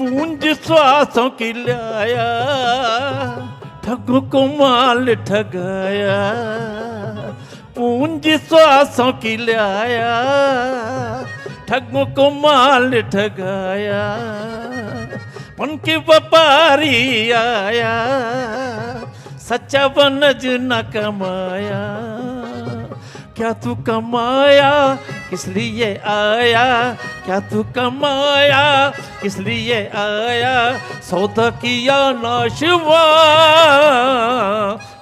पूंज श्वासों की लाया, ठगों को माल ठगाया। पूंज श्वासों की लाया, ठगों को माल ठगाया। मन के व्यापारी आया, सच्चा बनज न कमाया। क्या तू कमाया किस लिए आया, क्या तू कमाया किस लिए आया। सौदा किया नाशवा,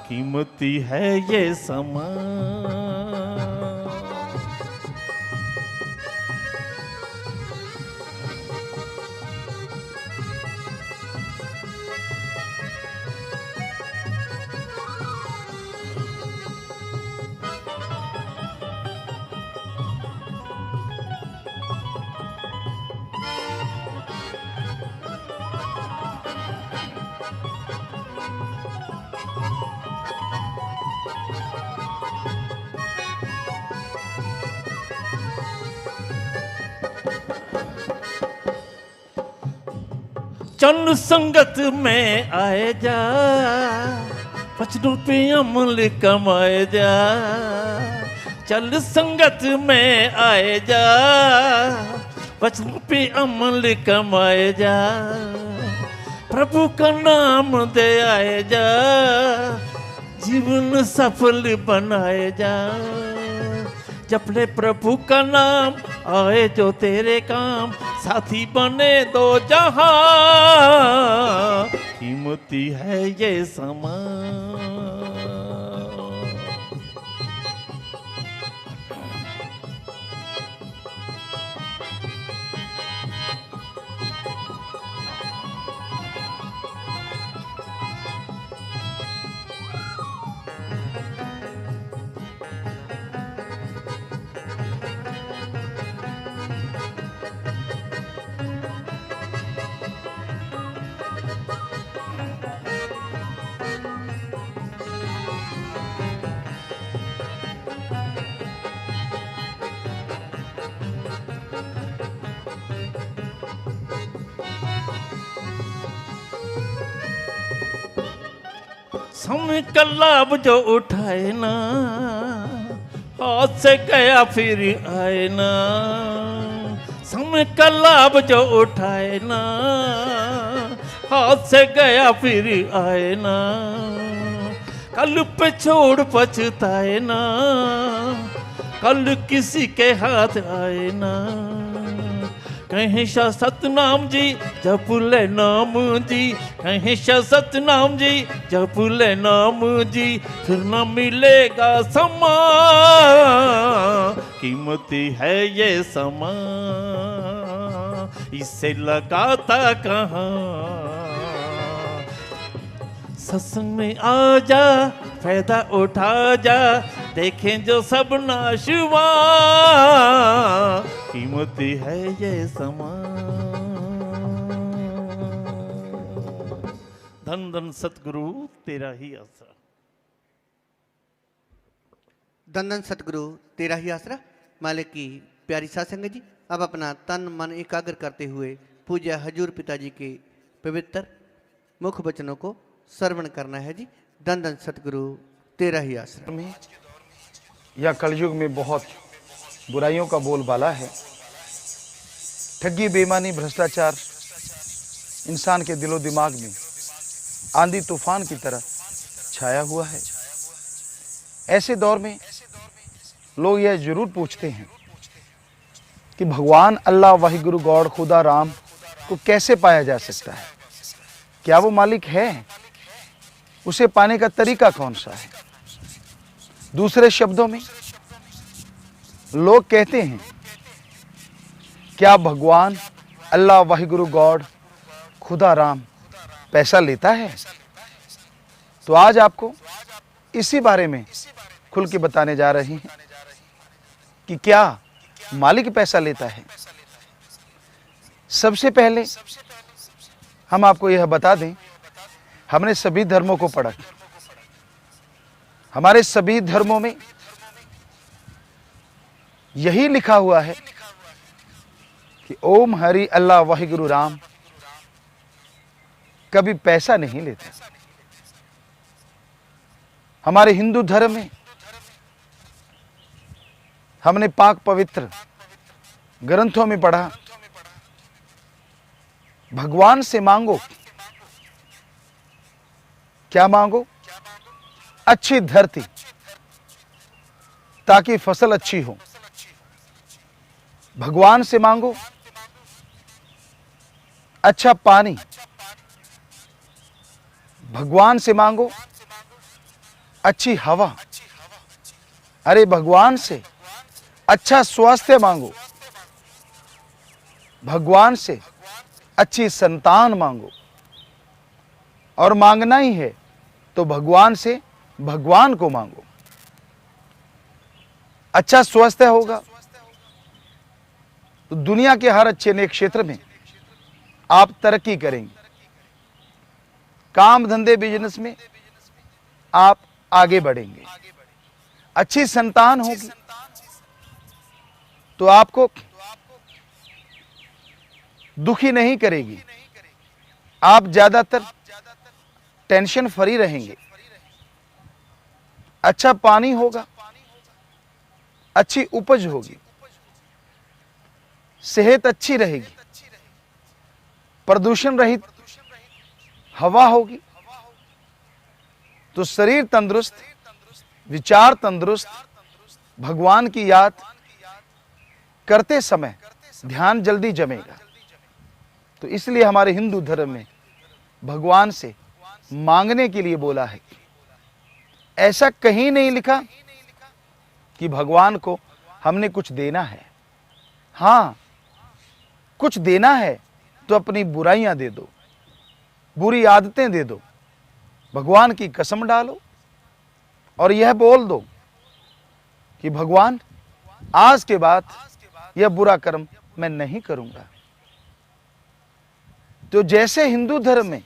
कीमती है ये समा। चल संगत में आए जा, 5 रुपये अमल कमाए जा। चल संगत में आए जा, 5 रुपये अमल कमाए जा। प्रभु का नाम दे आए जा, जीवन सफल बनाए जा। जप ले प्रभु का नाम, आए जो तेरे काम। साथी बने दो जहां, कीमती है ये समा। समय का लाभ जो उठाए ना, हाथ से गया फिर आए ना। समय का लाभ जो उठाए ना, हाथ से गया फिर आए ना। कल पे छोड़ पछताए ना, कल किसी के हाथ आए ना। कहीं सा सतनाम जी जप ले नाम जी, कहीं सा सतनाम जी जप ले नाम जी। फिर न मिलेगा समा, कीमती है ये समा। इससे लगाता कहाँ, सत्संग में आ जा, फायदा उठा जा। देखें जो सब नाशवा, कीमती है ये समा। धन धन सतगुरु तेरा ही आसरा। धन धन सतगुरु तेरा ही आसरा। मालिक की प्यारी साध संगत जी, अब अपना तन मन एकाग्र करते हुए पूज्य हजूर पिताजी के पवित्र मुख वचनों को श्रवण करना है जी। धन धन सतगुरु तेरा ही आसरा। में या कलयुग में बहुत बुराइयों का बोलबाला है। ठगी, बेईमानी, भ्रष्टाचार इंसान के दिलो दिमाग में आंधी तूफान की तरह छाया हुआ है। ऐसे दौर में लोग यह जरूर पूछते हैं कि भगवान अल्लाह, वाहिगुरु, गॉड, खुदा, राम को कैसे पाया जा सकता है? क्या वो मालिक है? उसे पाने का तरीका कौन सा है? दूसरे शब्दों में लोग कहते हैं, क्या भगवान अल्लाह, वाहिगुरु, गॉड, खुदा, राम पैसा लेता है? तो आज आपको इसी बारे में खुल के बताने जा रहे हैं कि क्या मालिक पैसा लेता है। सबसे पहले हम आपको यह बता दें, हमने सभी धर्मों को पढ़ा। हमारे सभी धर्मों में यही लिखा हुआ है कि ओम हरि अल्लाह वाहिगुरु राम कभी पैसा नहीं लेता। हमारे हिंदू धर्म में हमने पाक पवित्र ग्रंथों में पढ़ा, भगवान से मांगो। क्या मांगो? अच्छी धरती ताकि फसल अच्छी हो। भगवान से मांगो अच्छा पानी। भगवान से मांगो अच्छी हवा। अरे भगवान से अच्छा स्वास्थ्य मांगो। भगवान से अच्छी संतान मांगो। और मांगना ही है तो भगवान से भगवान को मांगो। अच्छा स्वास्थ्य होगा तो दुनिया के हर अच्छे नेक क्षेत्र में आप तरक्की करेंगे। काम धंधे बिजनेस में आप आगे बढ़ेंगे। अच्छी संतान होगी तो आपको दुखी नहीं करेगी। आप ज्यादातर टेंशन फ्री रहेंगे। अच्छा पानी होगा, अच्छी उपज होगी, सेहत अच्छी रहेगी, प्रदूषण रहित हवा होगी तो शरीर तंदुरुस्त, विचार तंदुरुस्त, भगवान की याद करते समय ध्यान जल्दी जमेगा। तो इसलिए हमारे हिंदू धर्म में भगवान से मांगने के लिए बोला है। ऐसा कहीं नहीं लिखा कि भगवान को हमने कुछ देना है। हां, कुछ देना है तो अपनी बुराइयां दे दो, बुरी आदतें दे दो, भगवान की कसम डालो और यह बोल दो कि भगवान आज के बाद यह बुरा कर्म मैं नहीं करूंगा। तो जैसे हिंदू धर्म में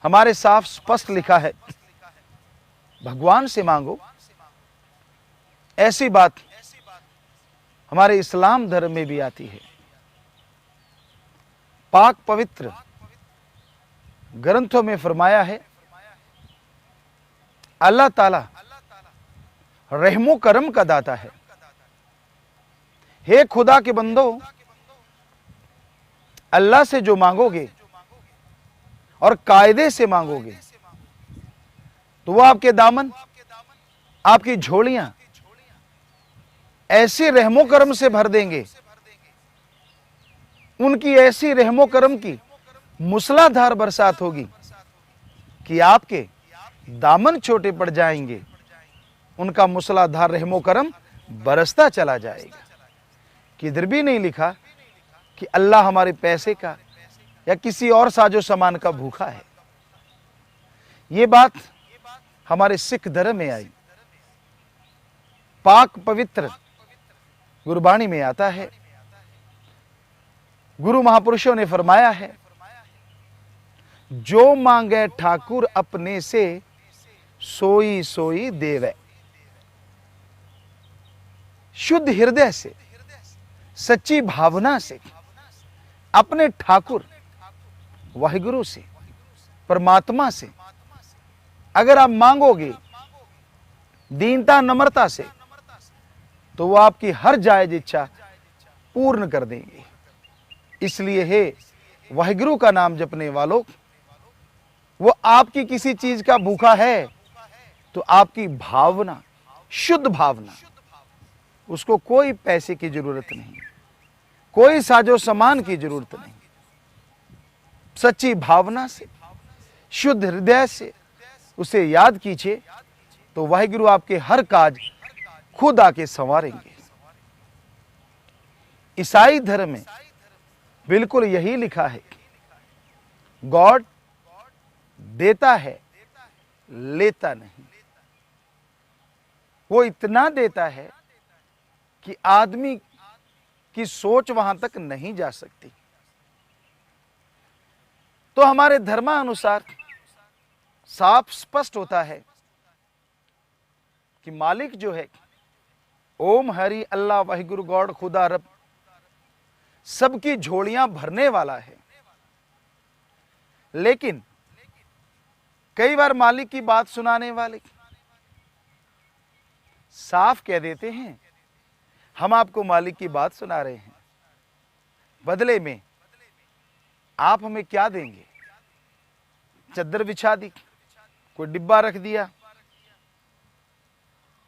हमारे साफ स्पष्ट लिखा है भगवान से मांगो, ऐसी बात हमारे इस्लाम धर्म में भी आती है। पाक पवित्र ग्रंथों में फरमाया है अल्लाह ताला रहमो करम का दाता है। हे खुदा के बंदो, अल्लाह से जो मांगोगे और कायदे से मांगोगे तो वो आपके दामन, आपकी झोलियां ऐसे रहमो करम से भर देंगे, उनकी ऐसी रहमो करम की मूसलाधार बरसात होगी कि आपके दामन छोटे पड़ जाएंगे। उनका मूसलाधार रहमो करम बरसता चला जाएगा। किधर भी नहीं लिखा कि अल्लाह हमारे पैसे का या किसी और साजो सामान का भूखा है। ये बात हमारे सिख धर्म में आई। पाक पवित्र गुरबाणी में आता है, गुरु महापुरुषों ने फरमाया है, जो मांगे ठाकुर अपने से सोई सोई देवे। शुद्ध हृदय से, सच्ची भावना से अपने ठाकुर वाहिगुरु से, परमात्मा से अगर आप मांगोगे दीनता नम्रता से तो वो आपकी हर जायज इच्छा पूर्ण कर देंगे। इसलिए हे वाहिगुरु का नाम जपने वालों, वो आपकी किसी चीज का भूखा है तो आपकी भावना, शुद्ध भावना, उसको कोई पैसे की जरूरत नहीं, कोई साजो सामान की जरूरत नहीं। सच्ची भावना से, शुद्ध हृदय से उसे याद कीजिए तो वाहिगुरु आपके हर काज खुद आके संवारेंगे। ईसाई धर्म में बिल्कुल यही लिखा है, गॉड देता है लेता नहीं। वो इतना देता है कि आदमी की सोच वहां तक नहीं जा सकती। तो हमारे धर्मानुसार साफ स्पष्ट होता है कि मालिक जो है ओम हरि अल्लाह वाहिगुरु गॉड खुदा रब सबकी झोलियां भरने वाला है। लेकिन कई बार मालिक की बात सुनाने वाले साफ कह देते हैं, हम आपको मालिक की बात सुना रहे हैं, बदले में आप हमें क्या देंगे? चद्दर बिछा दी, कोई डिब्बा रख दिया।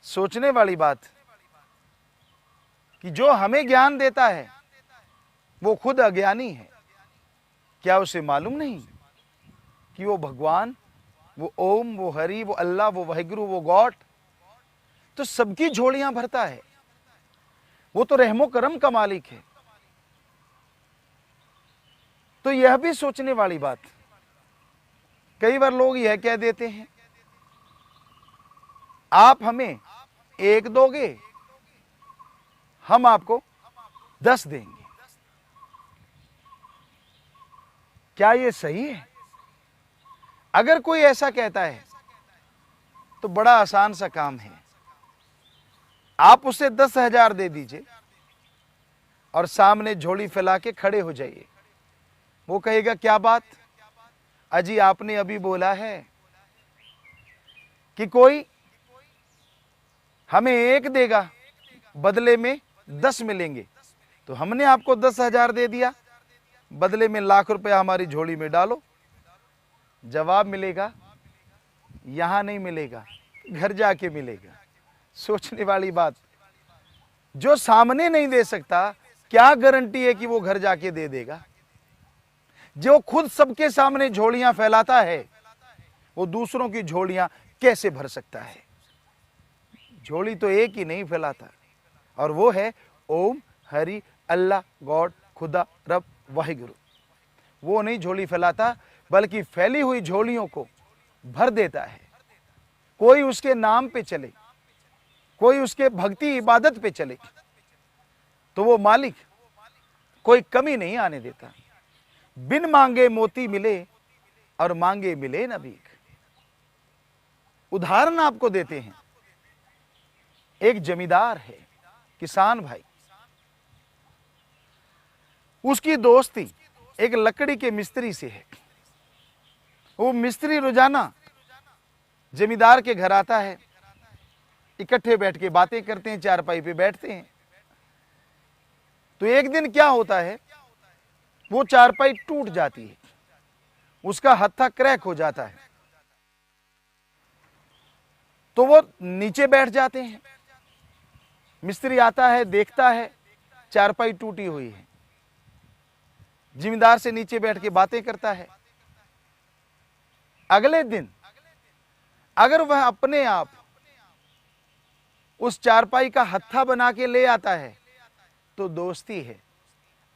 सोचने वाली बात कि जो हमें ज्ञान देता है वो खुद अज्ञानी है। क्या उसे मालूम नहीं कि वो भगवान, वो ओम, वो हरि, वो अल्लाह, वो वाहिगुरु, वो गॉड तो सबकी झोलियां भरता है। वो तो रहमो करम का मालिक है। तो यह भी सोचने वाली बात। कई बार लोग यह कह देते हैं, आप हमें 1 दोगे, हम आपको 10 देंगे। क्या यह सही है? अगर कोई ऐसा कहता है तो बड़ा आसान सा काम है। आप उसे 10,000 दे दीजिए और सामने झोली फैला के खड़े हो जाइए। वो कहेगा, क्या बात अजी, आपने अभी बोला है कि कोई हमें 1 देगा, बदले में 10 मिलेंगे, तो हमने आपको 10,000 दे दिया, बदले में लाख रुपया हमारी झोली में डालो। जवाब मिलेगा, यहां नहीं मिलेगा, घर जाके मिलेगा। सोचने वाली बात। जो सामने नहीं दे सकता, क्या गारंटी है कि वो घर जाके दे देगा? जो खुद सबके सामने झोलियां फैलाता है, वो दूसरों की झोलियां कैसे भर सकता है? झोली तो एक ही नहीं फैलाता, और वो है ओम, हरि, अल्लाह, गॉड, खुदा, रब, वाहिगुरु। वो नहीं झोली फैलाता, बल्कि फैली हुई झोलियों को भर देता है। कोई उसके नाम पे चले, कोई उसके भक्ति इबादत पे चले, तो वो मालिक कोई कमी नहीं आने देता। बिन मांगे मोती मिले और मांगे मिले न भीख। उदाहरण आपको देते हैं। एक जमींदार है, किसान भाई, उसकी दोस्ती एक लकड़ी के मिस्त्री से है। वो मिस्त्री रोजाना जमींदार के घर आता है, इकट्ठे बैठ के बातें करते हैं, चारपाई पे बैठते हैं। तो एक दिन क्या होता है, वो चारपाई टूट जाती है, उसका हत्था क्रैक हो जाता है। तो वो नीचे बैठ जाते हैं। मिस्त्री आता है, देखता है चारपाई टूटी हुई है, जिम्मेदार से नीचे बैठ के बातें करता है। अगले दिन अगर वह अपने आप उस चारपाई का हत्था बना के ले आता है तो दोस्ती है।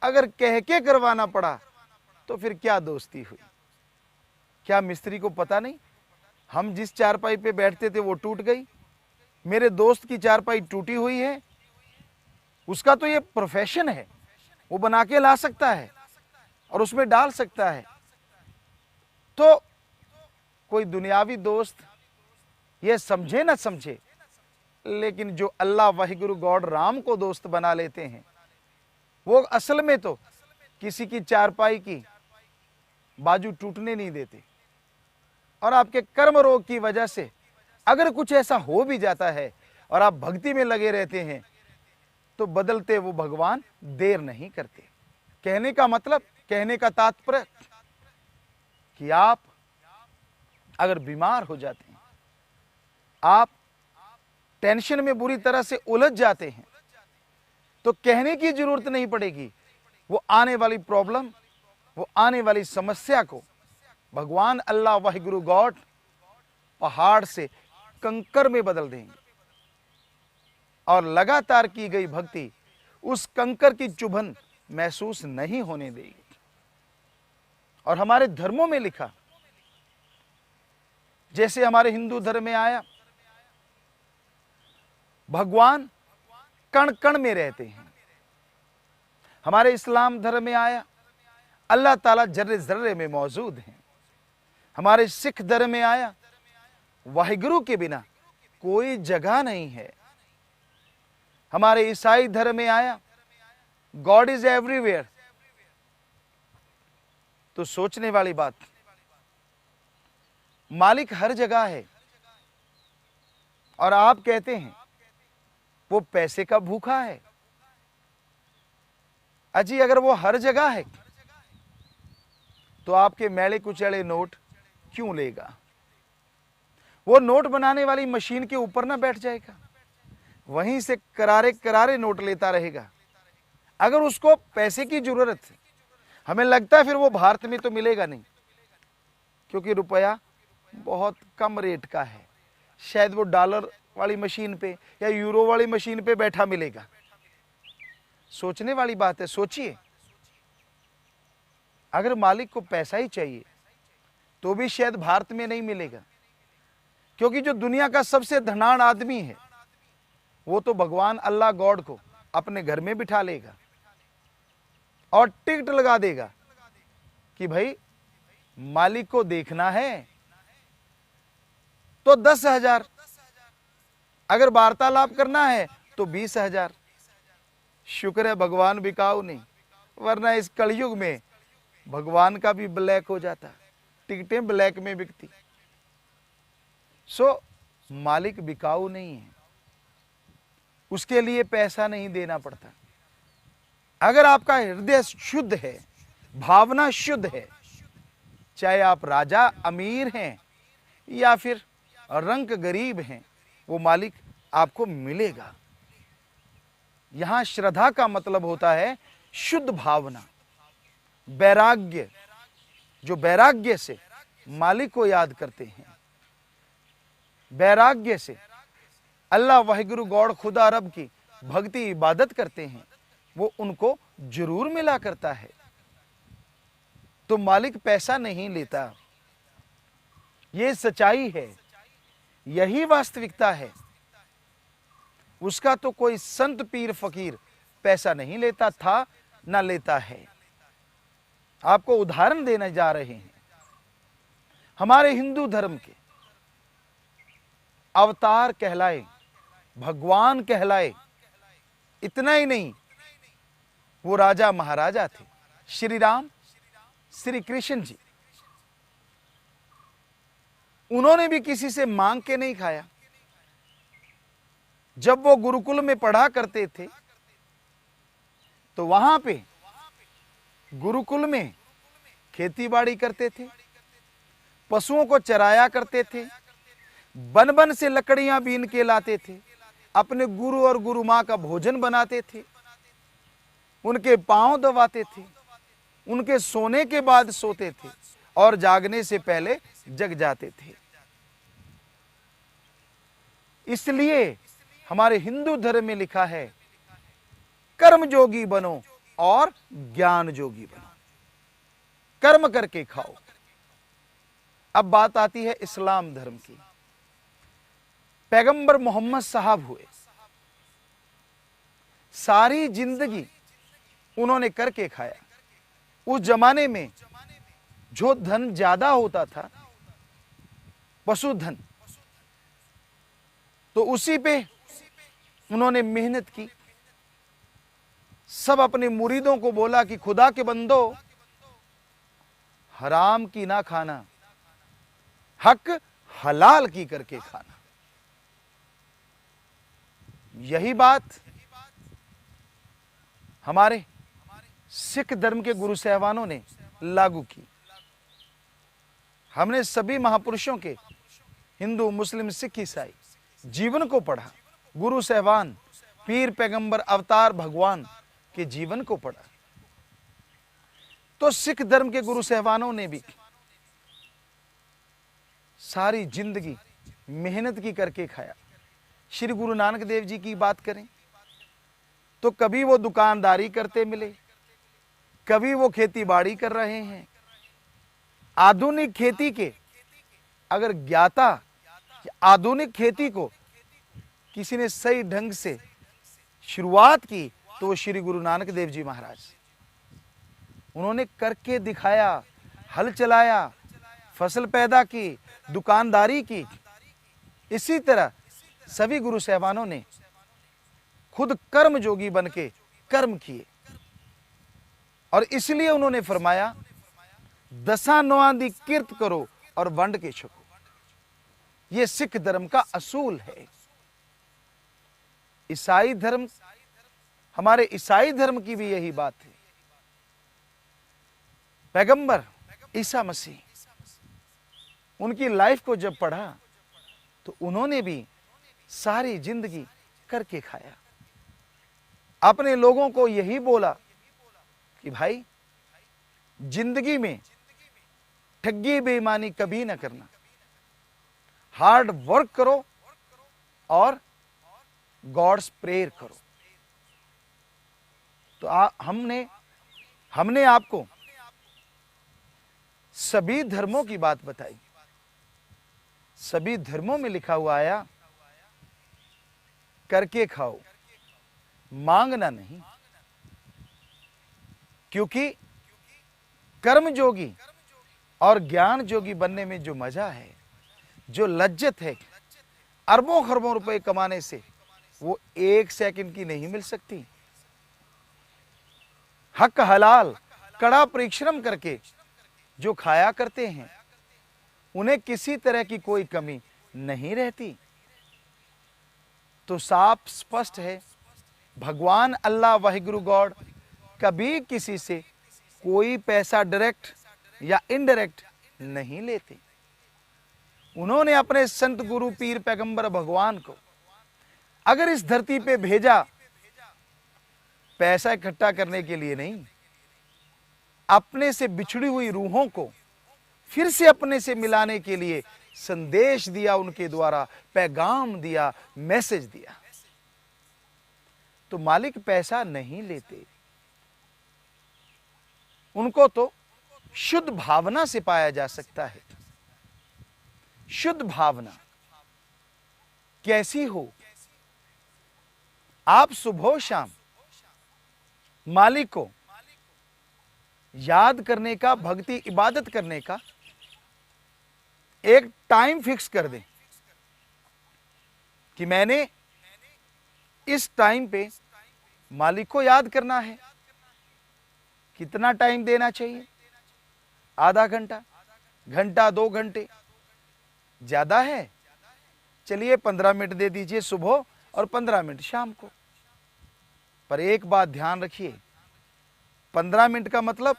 अगर कह के करवाना पड़ा तो फिर क्या दोस्ती हुई? क्या मिस्त्री को पता नहीं हम जिस चारपाई पे बैठते थे वो टूट गई, मेरे दोस्त की चारपाई टूटी हुई है? उसका तो ये प्रोफेशन है, वो बना के ला सकता है और उसमें डाल सकता है। तो कोई दुनियावी दोस्त ये समझे ना समझे, लेकिन जो अल्लाह, वाहिगुरु, गॉड, राम को दोस्त बना लेते हैं, वो असल में तो किसी की चारपाई की बाजू टूटने नहीं देते। और आपके कर्म रोग की वजह से अगर कुछ ऐसा हो भी जाता है और आप भक्ति में लगे रहते हैं, तो बदलते वो भगवान देर नहीं करते। कहने का मतलब, कहने का तात्पर्य कि आप अगर बीमार हो जाते हैं, आप टेंशन में बुरी तरह से उलझ जाते हैं, तो कहने की जरूरत नहीं पड़ेगी। वो आने वाली प्रॉब्लम, वो आने वाली समस्या को भगवान अल्लाह, वाहिगुरु, गॉड पहाड़ से कंकर में बदल देंगे और लगातार की गई भक्ति उस कंकर की चुभन महसूस नहीं होने देगी। और हमारे धर्मों में लिखा, जैसे हमारे हिंदू धर्म में आया, भगवान कण कण में रहते हैं। हमारे इस्लाम धर्म में आया, अल्लाह ताला जर्रे जर्रे में मौजूद हैं। हमारे सिख धर्म में आया, वाहिगुरु के बिना कोई जगह नहीं है। हमारे ईसाई धर्म में आया, गॉड इज एवरीवेयर। तो सोचने वाली बात, मालिक हर जगह है और आप कहते हैं वो पैसे का भूखा है। अजी अगर वो हर जगह है तो आपके मैले कुचैले नोट क्यों लेगा? वो नोट बनाने वाली मशीन के ऊपर ना बैठ जाएगा, वहीं से करारे करारे नोट लेता रहेगा। अगर उसको पैसे की जरूरत है, हमें लगता है फिर वो भारत में तो मिलेगा नहीं, क्योंकि रुपया बहुत कम रेट का है। शायद वो डॉलर वाली मशीन पे या यूरो वाली मशीन पे बैठा मिलेगा। सोचने वाली बात है। सोचिए, अगर मालिक को पैसा ही चाहिए तो भी शायद भारत में नहीं मिलेगा, क्योंकि जो दुनिया का सबसे धनाढ्य आदमी है वो तो भगवान अल्लाह गॉड को अपने घर में बिठा लेगा और टिकट लगा देगा कि भाई मालिक को देखना है तो 10,000, अगर वार्तालाप करना है तो 20,000। शुक्र है भगवान बिकाऊ नहीं, वरना इस कलयुग में भगवान का भी ब्लैक हो जाता, टिकटें ब्लैक में बिकती। सो मालिक बिकाऊ नहीं है, उसके लिए पैसा नहीं देना पड़ता। अगर आपका हृदय शुद्ध है, भावना शुद्ध है, चाहे आप राजा अमीर हैं या फिर रंक गरीब हैं, वो मालिक आपको मिलेगा। यहां श्रद्धा का मतलब होता है शुद्ध भावना, वैराग्य। जो वैराग्य से मालिक को याद करते हैं, वैराग्य से अल्लाह वाहिगुरु गॉड खुदा रब की भक्ति इबादत करते हैं, वो उनको जरूर मिला करता है। तो मालिक पैसा नहीं लेता, ये सच्चाई है, यही वास्तविकता है। उसका तो कोई संत पीर फकीर पैसा नहीं लेता था, ना लेता है। आपको उदाहरण देने जा रहे हैं। हमारे हिंदू धर्म के अवतार कहलाए, भगवान कहलाए, इतना ही नहीं, वो राजा महाराजा थे। श्री राम, श्री कृष्ण जी, उन्होंने भी किसी से मांग के नहीं खाया। जब वो गुरुकुल में पढ़ा करते थे तो वहां पे गुरुकुल में खेतीबाड़ी करते थे, पशुओं को चराया करते थे, बन बन से लकड़ियां बीन के लाते थे, अपने गुरु और गुरु मां का भोजन बनाते थे, उनके पांव दबाते थे, उनके सोने के बाद सोते थे और जागने से पहले जग जाते थे। इसलिए हमारे हिंदू धर्म में लिखा है, कर्म जोगी बनो और ज्ञान जोगी बनो, कर्म करके खाओ। अब बात आती है इस्लाम धर्म की। पैगंबर मोहम्मद साहब हुए, सारी जिंदगी उन्होंने करके खाया। उस जमाने में जो धन ज्यादा होता था, पशुधन, तो उसी पे उन्होंने मेहनत की। सब अपने मुरीदों को बोला कि खुदा के बंदो, हराम की ना खाना, हक हलाल की करके खाना। यही बात हमारे सिख धर्म के गुरु साहबानों ने लागू की। हमने सभी महापुरुषों के, हिंदू, मुस्लिम, सिख, ईसाई जीवन को पढ़ा, गुरु साहबान, पीर, पैगंबर, अवतार भगवान के जीवन को पढ़ा। तो सिख धर्म के गुरु साहबानों ने भी सारी जिंदगी मेहनत की करके खाया। श्री गुरु नानक देव जी की बात करें तो कभी वो दुकानदारी करते मिले, कभी वो खेती बाड़ी कर रहे हैं। आधुनिक खेती के अगर ज्ञाता, आधुनिक खेती को किसी ने सही ढंग से शुरुआत की तो वो श्री गुरु नानक देव जी महाराज। उन्होंने करके दिखाया, हल चलाया, फसल पैदा की, दुकानदारी की। इसी तरह सभी गुरु साहबानों ने खुद कर्म जोगी बन के कर्म किए और इसलिए उन्होंने फरमाया, दसा नौआं दी किरत करो और वंड के छको। ये सिख धर्म का असूल है। ईसाई धर्म, हमारे ईसाई धर्म की भी यही बात है। पैगंबर ईसा मसीह, उनकी लाइफ को जब पढ़ा तो उन्होंने भी सारी जिंदगी करके खाया। अपने लोगों को यही बोला कि भाई जिंदगी में ठगी बेईमानी कभी ना करना, हार्ड वर्क करो और गॉड्स प्रेयर करो। तो हमने आपको सभी धर्मों की बात बताई। सभी धर्मों में लिखा हुआ आया करके खाओ, मांगना नहीं। क्योंकि कर्म जोगी और ज्ञान जोगी बनने में जो मजा है, जो लज्जत है, अरबों खरबों रुपए कमाने से वो एक सेकंड की नहीं मिल सकती। हक हलाल कड़ा परिश्रम करके जो खाया करते हैं उन्हें किसी तरह की कोई कमी नहीं रहती। तो साफ स्पष्ट है, भगवान अल्लाह वाहिगुरु गॉड कभी किसी से कोई पैसा डायरेक्ट या इनडायरेक्ट नहीं लेते। उन्होंने अपने संत गुरु पीर पैगंबर भगवान को अगर इस धरती पे भेजा पैसा इकट्ठा करने के लिए नहीं, अपने से बिछड़ी हुई रूहों को फिर से अपने से मिलाने के लिए संदेश दिया, उनके द्वारा पैगाम दिया, मैसेज दिया। तो मालिक पैसा नहीं लेते, उनको तो शुद्ध भावना से पाया जा सकता है। शुद्ध भावना कैसी हो? आप सुबह शाम मालिक को याद करने का, भक्ति इबादत करने का एक टाइम फिक्स कर दें कि मैंने इस टाइम पे मालिक को याद करना है। कितना टाइम देना चाहिए? आधा घंटा, घंटा, 2 घंटे ज्यादा है? चलिए 15 मिनट दे दीजिए सुबह और 15 मिनट शाम को। पर एक बात ध्यान रखिए, 15 मिनट का मतलब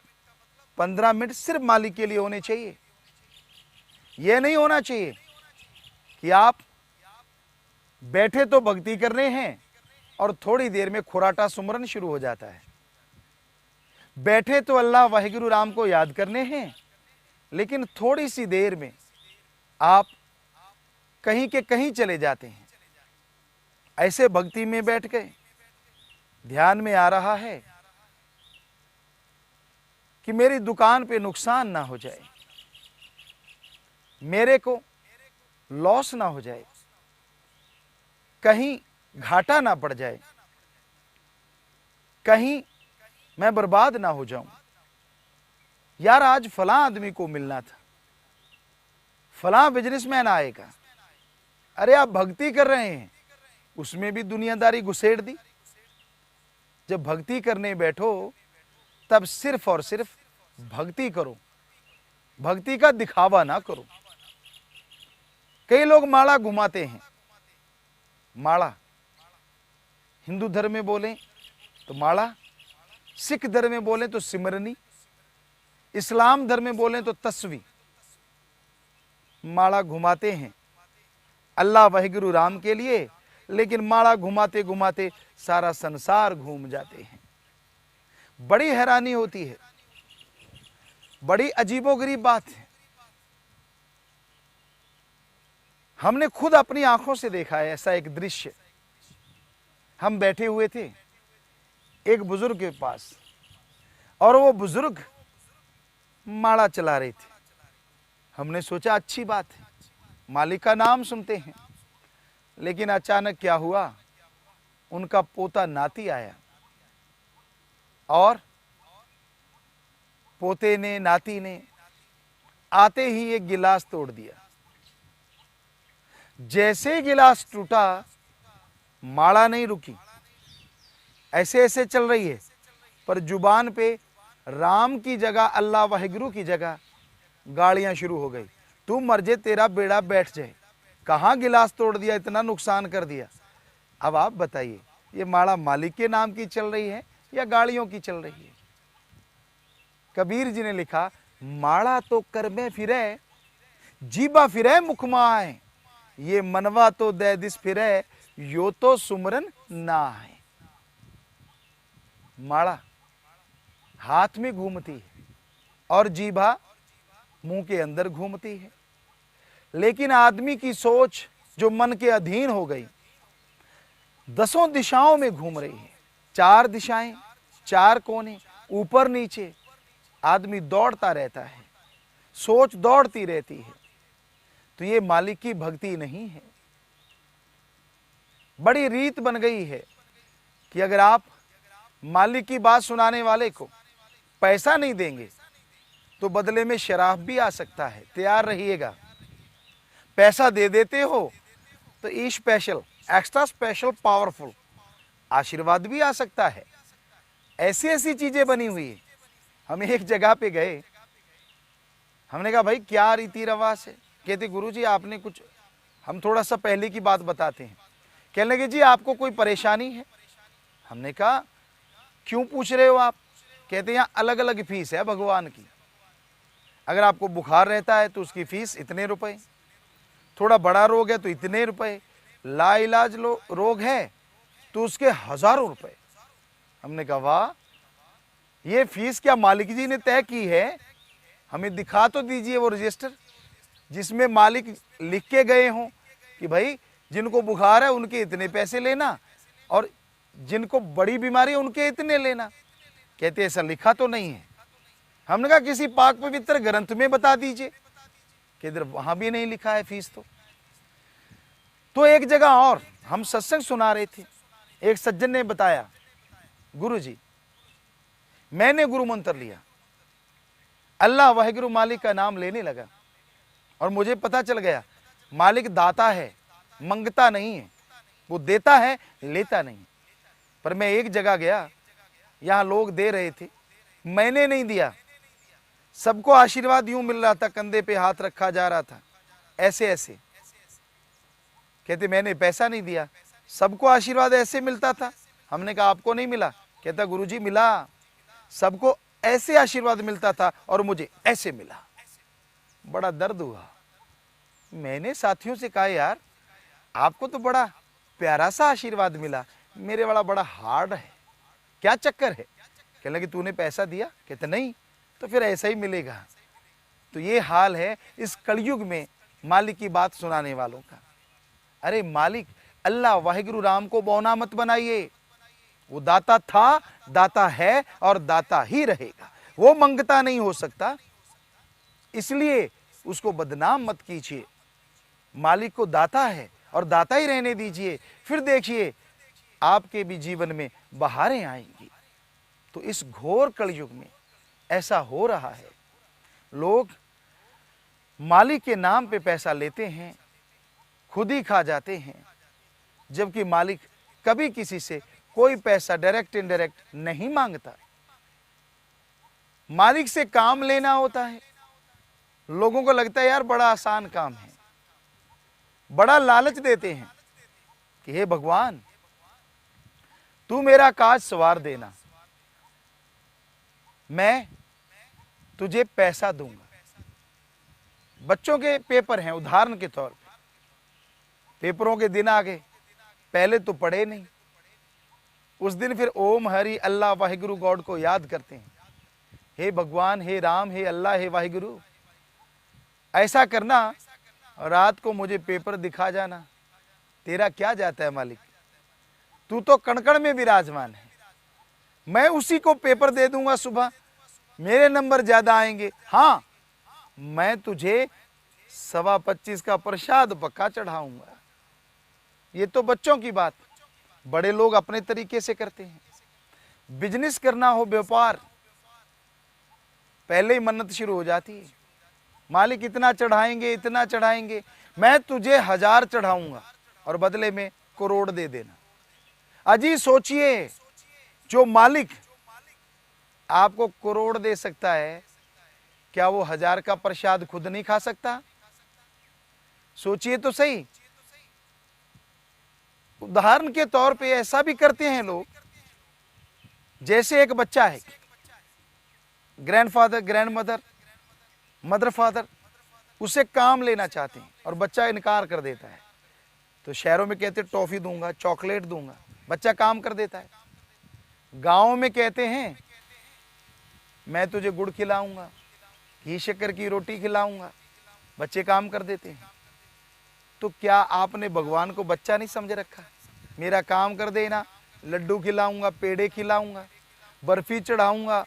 15 मिनट सिर्फ मालिक के लिए होने चाहिए। यह नहीं होना चाहिए कि आप बैठे तो भक्ति कर रहे हैं और थोड़ी देर में खुराटा सुमरन शुरू हो जाता है। बैठे तो अल्लाह वाहिगुरु राम को याद करने हैं, लेकिन थोड़ी सी देर में आप कहीं के कहीं चले जाते हैं। ऐसे भक्ति में बैठ गए, ध्यान में आ रहा है कि मेरी दुकान पे नुकसान ना हो जाए, मेरे को लॉस ना हो जाए, कहीं घाटा ना पड़ जाए, कहीं मैं बर्बाद ना हो जाऊं। यार आज फलां आदमी को मिलना था, फलां बिजनेसमैन आएगा। अरे आप भक्ति कर रहे हैं, उसमें भी दुनियादारी घुसेड़ दी। जब भक्ति करने बैठो तब सिर्फ और सिर्फ भक्ति करो, भक्ति का दिखावा ना करो। कई लोग माला घुमाते हैं। माला हिंदू धर्म में बोले तो माला, सिख धर्म में बोले तो सिमरनी, इस्लाम धर्म में बोले तो तस्वी। माला घुमाते हैं अल्लाह वाहिगुरु राम के लिए, लेकिन माला घुमाते घुमाते सारा संसार घूम जाते हैं। बड़ी हैरानी होती है, बड़ी अजीबोगरीब बात है। हमने खुद अपनी आंखों से देखा है ऐसा एक दृश्य। हम बैठे हुए थे एक बुजुर्ग के पास और वो बुजुर्ग माला चला रहे थे। हमने सोचा अच्छी बात है, मालिक का नाम सुनते हैं। लेकिन अचानक क्या हुआ, उनका पोता नाती आया और पोते ने, नाती ने आते ही एक गिलास तोड़ दिया। जैसे गिलास टूटा, माला नहीं रुकी, ऐसे ऐसे चल रही है, पर जुबान पे राम की जगह, अल्लाह वाहिगुरु की जगह गालियां शुरू हो गई। तू मर जे, तेरा बेड़ा बैठ जाए। कहाँ गिलास तोड़ दिया, इतना नुकसान कर दिया। अब आप बताइए, ये माड़ा मालिक के नाम की चल रही है या गाड़ियों की चल रही है? कबीर जी ने लिखा, माड़ा तो कर में फिरे, जीबा फिरे मुख माए, ये मनवा तो दे दिस फिरे, यो तो सुमरन ना है। माड़ा हाथ में घूमती है और जीभा मुंह के अंदर घूमती है, लेकिन आदमी की सोच जो मन के अधीन हो गई, दसों दिशाओं में घूम रही है। चार दिशाएं, चार कोने, ऊपर नीचे, आदमी दौड़ता रहता है, सोच दौड़ती रहती है। तो ये मालिक की भक्ति नहीं है। बड़ी रीत बन गई है कि अगर आप मालिक की बात सुनाने वाले को पैसा नहीं देंगे तो बदले में शराब भी आ सकता है, तैयार रहिएगा। पैसा दे देते हो तो ई स्पेशल, एक्स्ट्रा स्पेशल, पावरफुल आशीर्वाद भी आ सकता है। ऐसी ऐसी चीजें बनी हुई है। हम एक जगह पे गए, हमने कहा भाई क्या रीति रिवाज है? कहते गुरुजी आपने कुछ, हम थोड़ा सा पहले की बात बताते हैं। कहने लगे जी आपको कोई परेशानी है? हमने कहा क्यों पूछ रहे हो आप? कहते यहाँ अलग अलग फीस है भगवान की। अगर आपको बुखार रहता है तो उसकी फीस इतने रुपए, थोड़ा बड़ा रोग है तो इतने रुपए, लाइलाज रोग है तो उसके हजारों रुपए। हमने कहा वाह, ये फीस क्या मालिक जी ने तय की है? हमें दिखा तो दीजिए वो रजिस्टर जिसमें मालिक लिख के गए हों कि भाई जिनको बुखार है उनके इतने पैसे लेना और जिनको बड़ी बीमारी है उनके इतने लेना। कहते ऐसा लिखा तो नहीं है। हमने कहा किसी पाक पवित्र ग्रंथ में बता दीजिए। कि इधर वहां भी नहीं लिखा है फीस। तो एक जगह और हम सत्संग सुना रहे थे, एक सज्जन ने बताया गुरुजी मैंने गुरु मंत्र लिया, अल्लाह वाहिगुरु मालिक का नाम लेने लगा और मुझे पता चल गया मालिक दाता है, मंगता नहीं है, वो देता है लेता नहीं। पर मैं एक जगह गया, यहां लोग दे रहे थे, मैंने नहीं दिया, सबको आशीर्वाद यूं मिल रहा था, कंधे पे हाथ रखा जा रहा था, ऐसे ऐसे। कहते मैंने पैसा नहीं दिया, सबको आशीर्वाद ऐसे मिलता था। हमने कहा आपको नहीं मिला? कहता गुरुजी मिला, सबको ऐसे आशीर्वाद मिलता था और मुझे ऐसे मिला। बड़ा दर्द हुआ। मैंने साथियों से कहा यार आपको तो बड़ा प्यारा सा आशीर्वाद मिला, मेरे वाला बड़ा हार्ड है, क्या चक्कर है? कहने लगे तूने पैसा दिया? कहते नहीं, तो फिर ऐसा ही मिलेगा। तो ये हाल है इस कलयुग में मालिक की बात सुनाने वालों का। अरे मालिक अल्लाह वाहिगुरु राम को बौना मत बनाइए, वो दाता था, दाता है और दाता ही रहेगा, वो मंगता नहीं हो सकता, इसलिए उसको बदनाम मत कीजिए। मालिक को दाता है और दाता ही रहने दीजिए, फिर देखिए आपके भी जीवन में बहारें आएंगी। तो इस घोर कलयुग में ऐसा हो रहा है, लोग मालिक के नाम पे पैसा लेते हैं, खुद ही खा जाते हैं, जबकि मालिक कभी किसी से कोई पैसा डायरेक्ट इनडायरेक्ट नहीं मांगता। मालिक से काम लेना होता है, लोगों को लगता है यार बड़ा आसान काम है, बड़ा लालच देते हैं कि हे भगवान तू मेरा काज सवार देना, मैं तुझे पैसा दूंगा। बच्चों के पेपर हैं, उदाहरण के तौर पे पेपरों के दिन आ गए, पहले तो पढ़े नहीं, उस दिन फिर ओम हरि अल्लाह वाहिगुरु गॉड को याद करते हैं, हे भगवान, हे राम, हे अल्लाह, हे वाहिगुरु ऐसा करना, रात को मुझे पेपर दिखा जाना, तेरा क्या जाता है मालिक, तू तो कण-कण में विराजमान है, मैं उसी को पेपर दे दूंगा सुबह, मेरे नंबर ज्यादा आएंगे, हाँ मैं तुझे 25.25 का प्रसाद पक्का चढ़ाऊंगा। ये तो बच्चों की बात, बड़े लोग अपने तरीके से करते हैं। बिजनेस करना हो, व्यापार, पहले ही मन्नत शुरू हो जाती है, मालिक इतना चढ़ाएंगे, इतना चढ़ाएंगे, मैं तुझे 1000 चढ़ाऊंगा और बदले में करोड़ दे देना। अजी सोचिए, जो मालिक आपको करोड़ दे सकता है, क्या वो 1000 का प्रसाद खुद नहीं खा सकता? सोचिए तो सही। उदाहरण के तौर पे ऐसा भी करते हैं लोग, जैसे एक बच्चा है, ग्रैंडफादर, ग्रैंडमदर, मदर फादर उसे काम लेना चाहते हैं और बच्चा इनकार कर देता है, तो शहरों में कहते टॉफी दूंगा, चॉकलेट दूंगा, बच्चा काम कर देता है। गांव में कहते हैं मैं तुझे गुड़ खिलाऊंगा, घी शक्कर की रोटी खिलाऊंगा, बच्चे काम कर देते हैं। तो क्या आपने भगवान को बच्चा नहीं समझ रखा? मेरा काम कर देना, लड्डू खिलाऊंगा, पेड़े खिलाऊंगा, बर्फी चढ़ाऊंगा,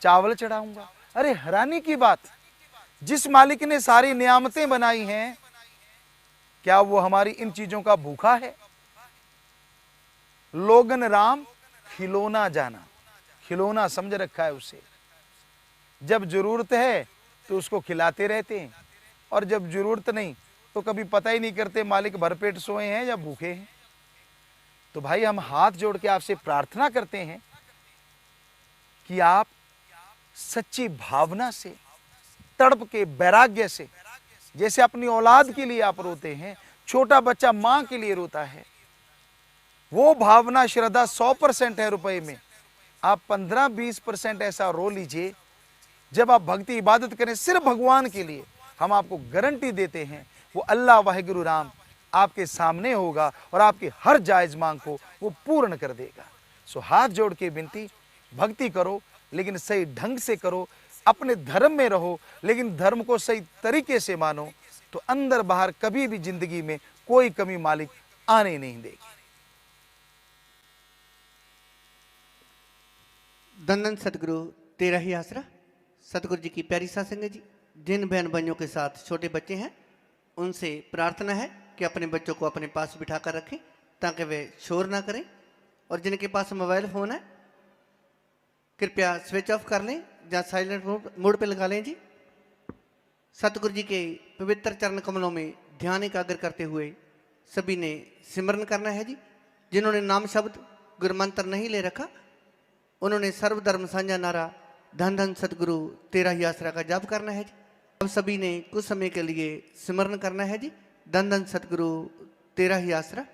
चावल चढ़ाऊंगा। अरे हैरानी की बात, जिस मालिक ने सारी नियामतें बनाई हैं, क्या वो हमारी इन चीजों का भूखा है? लोगन राम खिलौना जाना, खिलौना समझ रखा है उसे। जब जरूरत है तो उसको खिलाते रहते हैं, और जब जरूरत नहीं तो कभी पता ही नहीं करते मालिक भरपेट सोए हैं या भूखे हैं। तो भाई हम हाथ जोड़ के आपसे प्रार्थना करते हैं कि आप सच्ची भावना से, तड़प के, वैराग्य से, जैसे अपनी औलाद के लिए आप रोते हैं, छोटा बच्चा मां के लिए रोता है, वो भावना, श्रद्धा 100% है रुपए में, आप 15-20% ऐसा रो लीजिए। जब आप भक्ति इबादत करें सिर्फ भगवान के लिए, हम आपको गारंटी देते हैं वो अल्लाह वाहिगुरु राम आपके सामने होगा और आपकी हर जायज मांग को वो पूर्ण कर देगा। सो हाथ जोड़ के विनती, भक्ति करो लेकिन सही ढंग से करो, अपने धर्म में रहो लेकिन धर्म को सही तरीके से मानो, तो अंदर बाहर कभी भी जिंदगी में कोई कमी मालिक आने नहीं देगी। धन धन सतगुरु तेरा ही आसरा। सतगुरु जी की प्यारी सात संगत जी, जिन बहन भाइयों के साथ छोटे बच्चे हैं उनसे प्रार्थना है कि अपने बच्चों को अपने पास बिठा कर रखें ताकि वे शोर ना करें, और जिनके पास मोबाइल फ़ोन है कृपया स्विच ऑफ कर लें या साइलेंट मोड पे लगा लें जी। सतगुरु जी के पवित्र चरण कमलों में ध्यान एकाग्र करते हुए सभी ने सिमरन करना है जी। जिन्होंने नाम शब्द गुरु मंत्र नहीं ले रखा उन्होंने सर्वधर्म साझा नारा धन धन सतगुरु तेरा ही आसरा का जाप करना है जी। अब सभी ने कुछ समय के लिए सिमरन करना है जी। धन धन सतगुरु तेरा ही आसरा।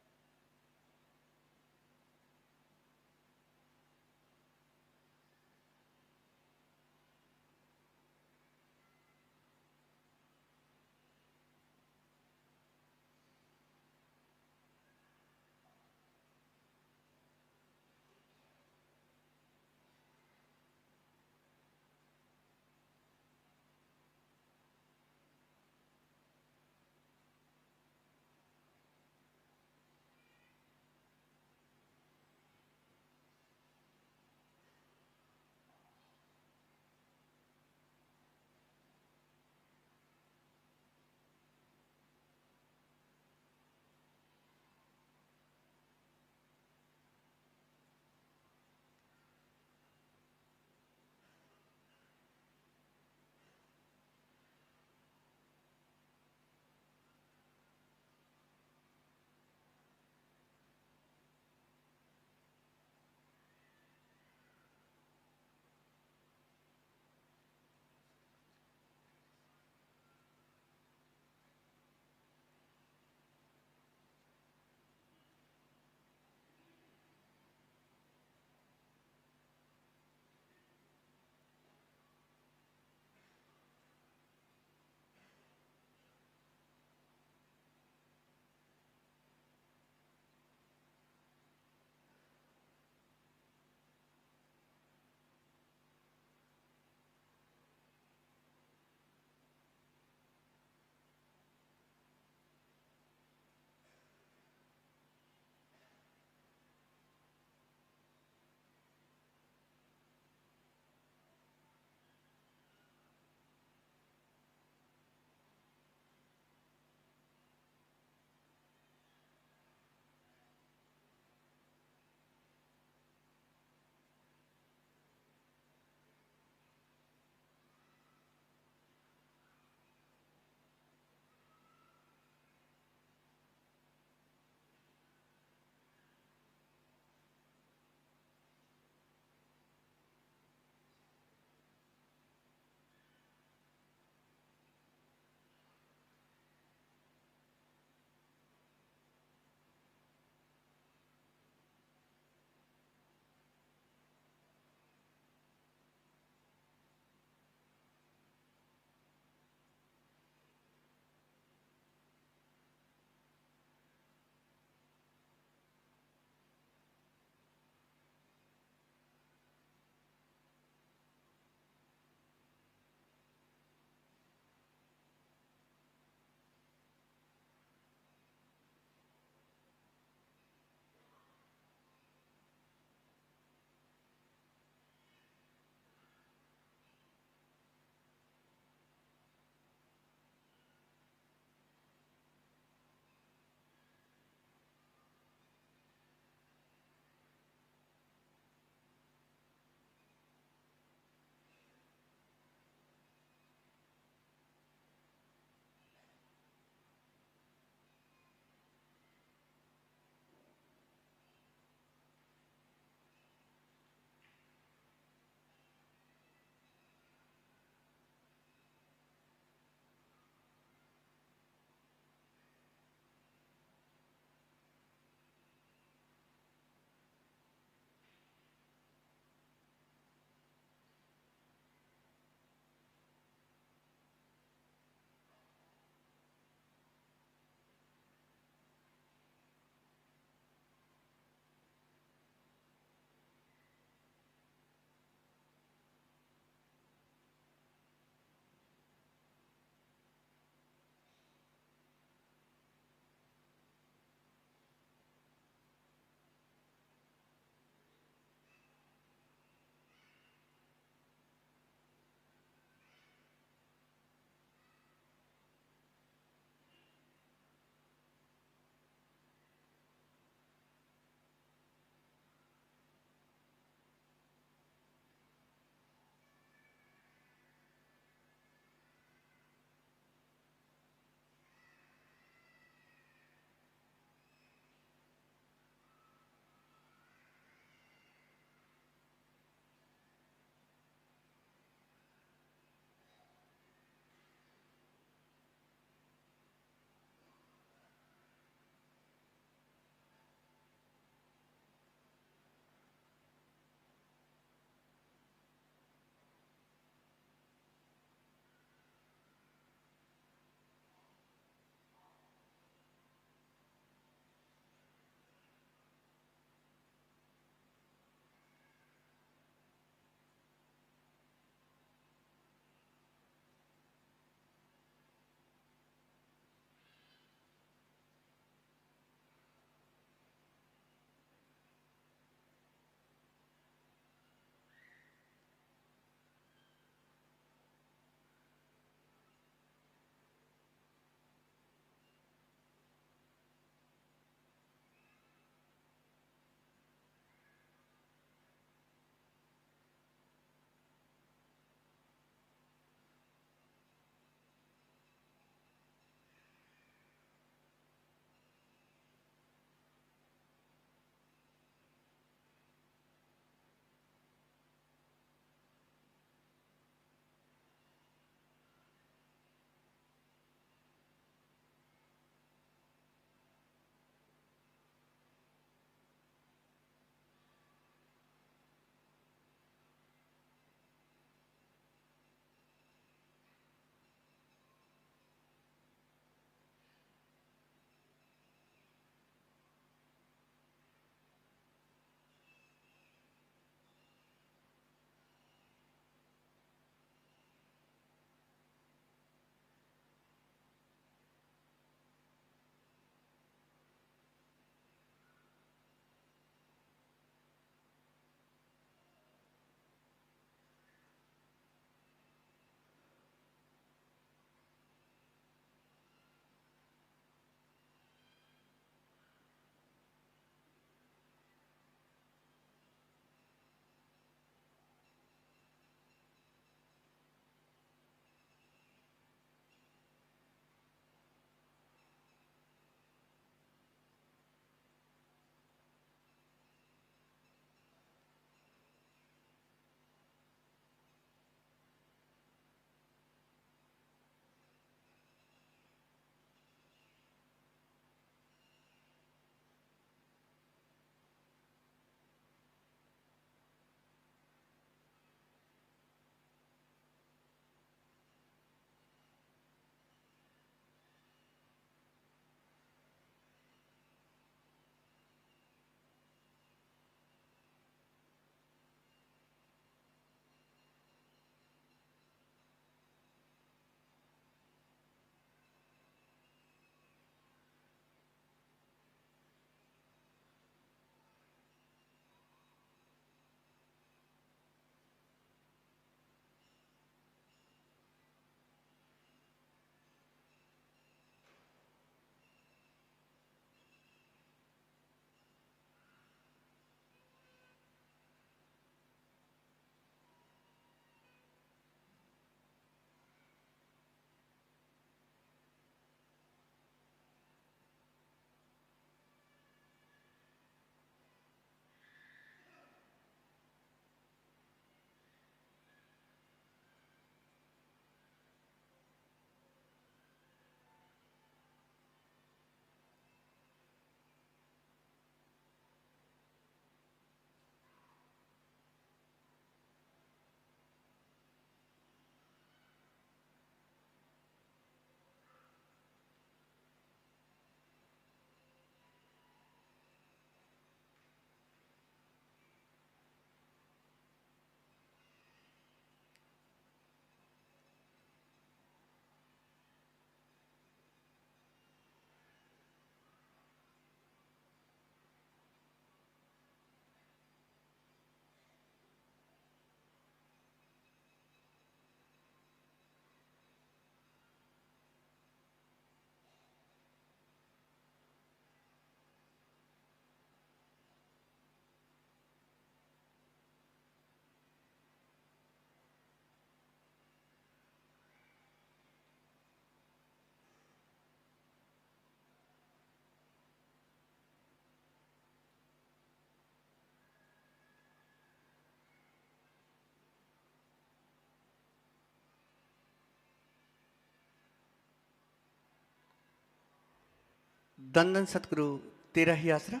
धन धन सतगुरु तेरा ही आसरा।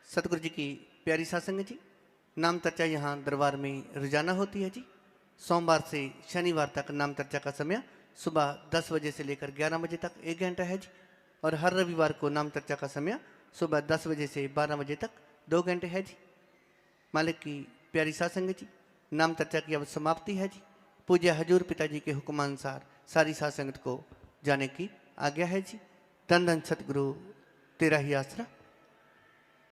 सतगुरु जी की प्यारी सासंग जी, नाम चर्चा यहाँ दरबार में रोजाना होती है जी। सोमवार से शनिवार तक नाम चर्चा का समय सुबह 10 बजे से लेकर 11 बजे तक 1 घंटा है जी। और हर रविवार को नाम चर्चा का समय सुबह 10 बजे से 12 बजे तक 2 घंटे है जी। मालिक की प्यारी सासंग जी, नाम चर्चा की अब समाप्ति है जी। पूज्य हजूर पिताजी के हुक्मानुसार सारी सासंगत को जाने की आज्ञा है जी। धन धन सतगुरु तेरा ही आसरा।